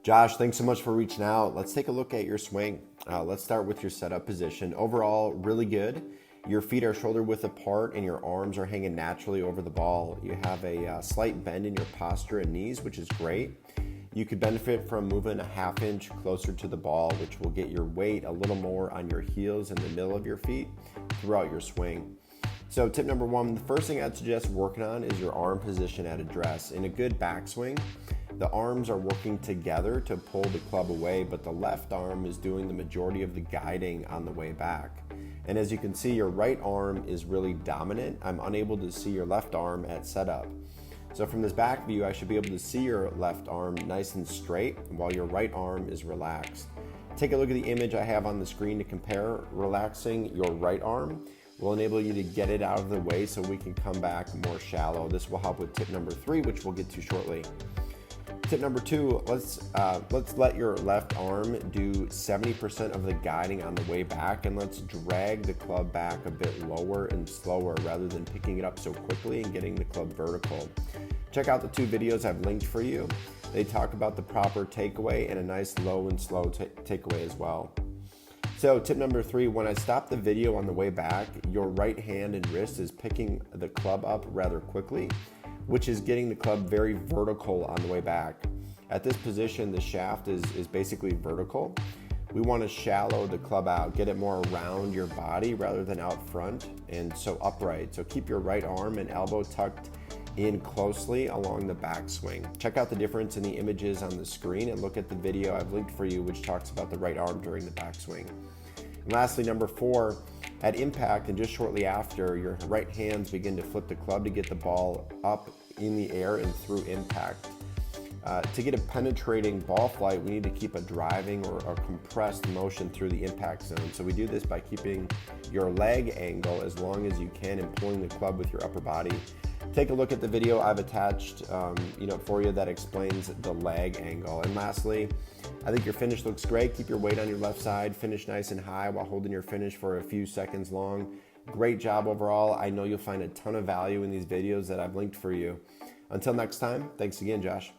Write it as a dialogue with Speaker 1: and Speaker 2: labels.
Speaker 1: Josh, thanks so much for reaching out. Let's take a look at your swing. Let's start with your setup position. Overall, really good. Your feet are shoulder width apart and your arms are hanging naturally over the ball. You have a slight bend in your posture and knees, which is great. You could benefit from moving a half inch closer to the ball, which will get your weight a little more on your heels and the middle of your feet throughout your swing. So tip number one, the first thing I'd suggest working on is your arm position at address. In a good backswing, the arms are working together to pull the club away, but the left arm is doing the majority of the guiding on the way back. And as you can see, your right arm is really dominant. I'm unable to see your left arm at setup. So from this back view, I should be able to see your left arm nice and straight while your right arm is relaxed. Take a look at the image I have on the screen to compare. Relaxing your right arm will enable you to get it out of the way so we can come back more shallow. This will help with tip number 3, which we'll get to shortly. Tip number 2, let's let your left arm do 70% of the guiding on the way back, and let's drag the club back a bit lower and slower rather than picking it up so quickly and getting the club vertical. Check out the 2 videos I've linked for you. They talk about the proper takeaway and a nice low and slow takeaway as well. So tip number 3, when I stop the video on the way back, your right hand and wrist is picking the club up rather quickly, which is getting the club very vertical on the way back. At this position, the shaft is basically vertical. We want to shallow the club out, get it more around your body rather than out front and so upright. So keep your right arm and elbow tucked in closely along the backswing. Check out the difference in the images on the screen and look at the video I've linked for you, which talks about the right arm during the backswing. And lastly, number 4, at impact and just shortly after, your right hands begin to flip the club to get the ball up in the air and through impact. To get a penetrating ball flight, we need to keep a driving or a compressed motion through the impact zone. So we do this by keeping your leg angle as long as you can and pulling the club with your upper body. Take a look at the video I've attached for you that explains the leg angle. And lastly, I think your finish looks great. Keep your weight on your left side. Finish nice and high while holding your finish for a few seconds long. Great job overall. I know you'll find a ton of value in these videos that I've linked for you. Until next time, thanks again, Josh.